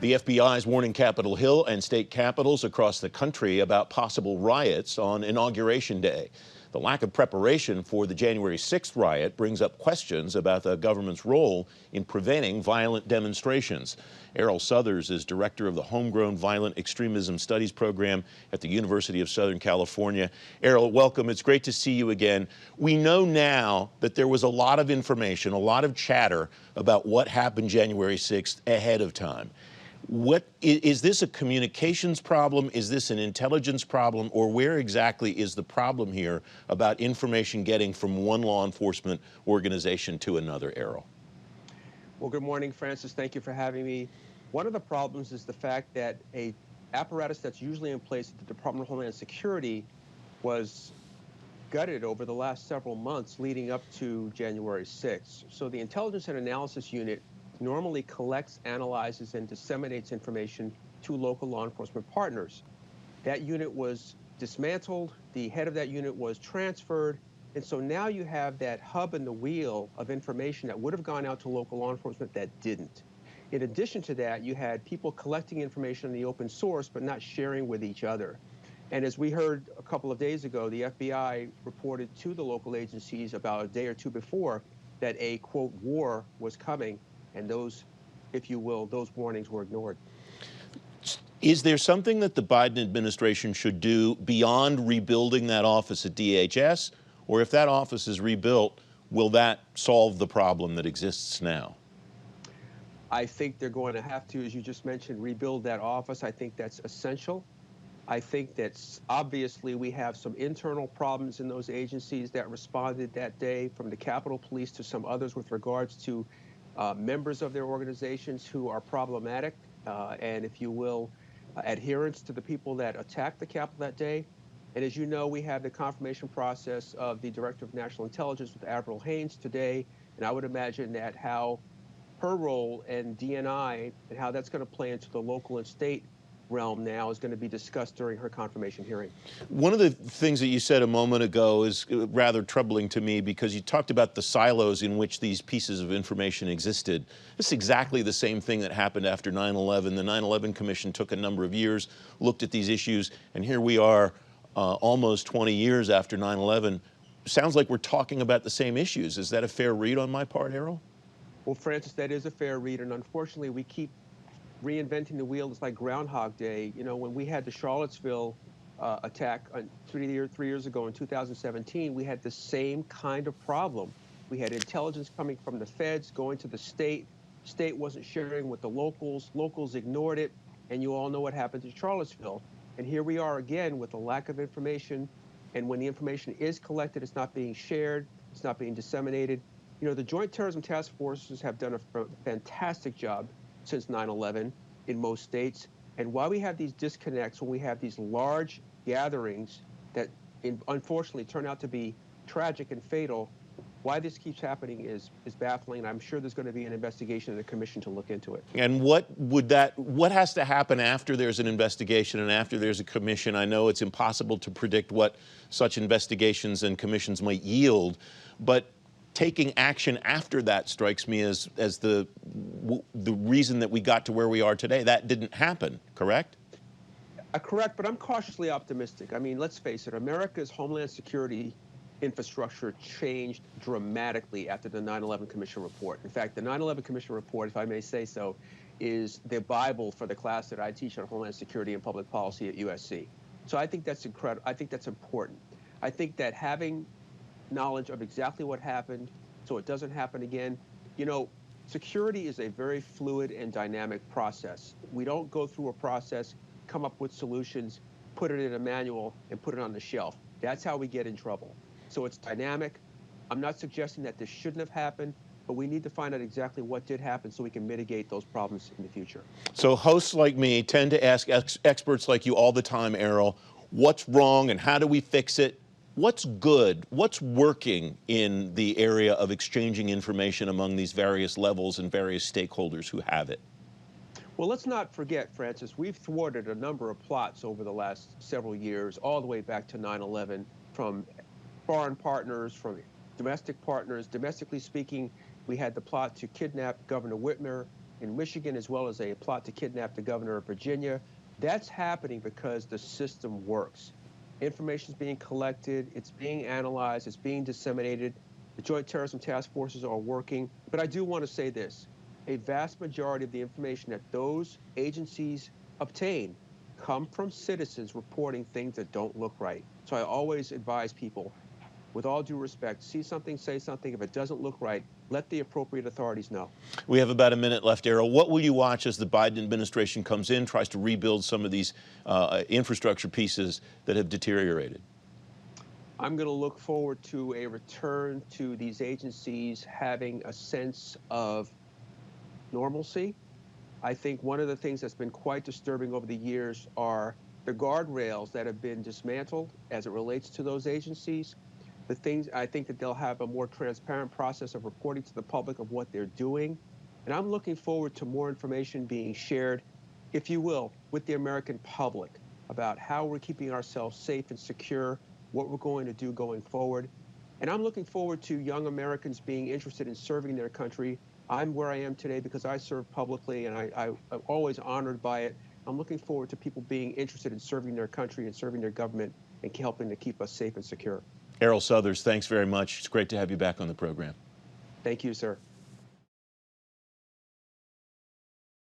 The FBI is warning Capitol Hill and state capitals across the country about possible riots on Inauguration Day. The lack of preparation for the January 6th riot brings up questions about the government's role in preventing violent demonstrations. Erroll Southers is director of the Homegrown Violent Extremism Studies program at the University of Southern California. Erroll, welcome. It's great to see you again. We know now that there was a lot of information, a lot of chatter about what happened January 6th ahead of time. What is this a communications problem? Is this an intelligence problem? Or where exactly is the problem here about information getting from one law enforcement organization to another, Erroll? Well, good morning, Francis. Thank you for having me. One of the problems is the fact that a apparatus that's usually in place at the Department of Homeland Security was gutted over the last several months leading up to January 6th. So the Intelligence and Analysis Unit normally collects, analyzes, and disseminates information to local law enforcement partners. That unit was dismantled, the head of that unit was transferred, and so now you have that hub and the wheel of information that would have gone out to local law enforcement that didn't. In addition to that, you had people collecting information in the open source but not sharing with each other. And as we heard a couple of days ago, the FBI reported to the local agencies about a day or two before that a, quote, war was coming. And those, if you will, those warnings were ignored. Is there something that the Biden administration should do beyond rebuilding that office at DHS? Or if that office is rebuilt, will that solve the problem that exists now? I think they're going to have to, as you just mentioned, rebuild that office. I think that's essential. I think that obviously we have some internal problems in those agencies that responded that day, from the Capitol Police to some others with regards to members of their organizations who are problematic and, if you will, adherents to the people that attacked the Capitol that day. And as you know, we have the confirmation process of the Director of National Intelligence with Erroll Southers today, and I would imagine that how her role and DNI and how that's going to play into the local and state realm now is going to be discussed during her confirmation hearing. One of the things that you said a moment ago is rather troubling to me, because you talked about the silos in which these pieces of information existed. It's exactly the same thing that happened after 9/11. The 9/11 Commission took a number of years, looked at these issues, and here we are almost 20 years after 9/11. Sounds like we're talking about the same issues. Is that a fair read on my part, Erroll? Well, Francis, that is a fair read, and unfortunately we keep reinventing the wheel. It's like Groundhog Day. You know, when we had the Charlottesville attack 3 years ago in 2017, we had the same kind of problem. We had intelligence coming from the feds going to the state. State wasn't sharing with the locals. Locals ignored it, and you all know what happened to Charlottesville. And here we are again with a lack of information. And when the information is collected, it's not being shared. It's not being disseminated. You know, the Joint Terrorism Task Forces have done a fantastic job since 9/11 in most states. And why we have these disconnects, when we have these large gatherings that unfortunately turn out to be tragic and fatal, why this keeps happening is baffling. And I'm sure there's going to be an investigation and a commission to look into it. And what has to happen after there's an investigation and after there's a commission? I know it's impossible to predict what such investigations and commissions might yield, but taking action after that strikes me as the reason that we got to where we are today. That didn't happen, correct? Correct, but I'm cautiously optimistic. I mean, let's face it, America's Homeland Security infrastructure changed dramatically after the 9/11 Commission report. In fact, the 9/11 Commission report, if I may say so, is the Bible for the class that I teach on Homeland Security and Public Policy at USC. So I think that's incredible. I think that's important. I think that having knowledge of exactly what happened so it doesn't happen again. You know, security is a very fluid and dynamic process. We don't go through a process, come up with solutions, put it in a manual, and put it on the shelf. That's how we get in trouble. So it's dynamic. I'm not suggesting that this shouldn't have happened, but we need to find out exactly what did happen so we can mitigate those problems in the future. So hosts like me tend to ask experts like you all the time, Erroll, what's wrong and how do we fix it? What's good? What's working in the area of exchanging information among these various levels and various stakeholders who have it? Well, let's not forget, Francis, we've thwarted a number of plots over the last several years, all the way back to 9/11, from foreign partners, from domestic partners. Domestically speaking, we had the plot to kidnap Governor Whitmer. in Michigan, as well as a plot to kidnap the governor of Virginia. That's happening because the system works. Information is being collected, it's being analyzed, it's being disseminated. The Joint Terrorism Task Forces are working. But I do want to say this. A vast majority of the information that those agencies obtain come from citizens reporting things that don't look right. So I always advise people, with all due respect, see something, say something. If it doesn't look right, let the appropriate authorities know. We have about a minute left, Erroll. What will you watch as the Biden administration comes in, tries to rebuild some of these infrastructure pieces that have deteriorated? I'm going to look forward to a return to these agencies having a sense of normalcy. I think one of the things that's been quite disturbing over the years are the guardrails that have been dismantled as it relates to those agencies. The things, I think that they'll have a more transparent process of reporting to the public of what they're doing. And I'm looking forward to more information being shared, if you will, with the American public about how we're keeping ourselves safe and secure, what we're going to do going forward. And I'm looking forward to young Americans being interested in serving their country. I'm where I am today because I serve publicly, and I'm always honored by it. I'm looking forward to people being interested in serving their country and serving their government and helping to keep us safe and secure. Erroll Southers, thanks very much. It's great to have you back on the program. Thank you, sir.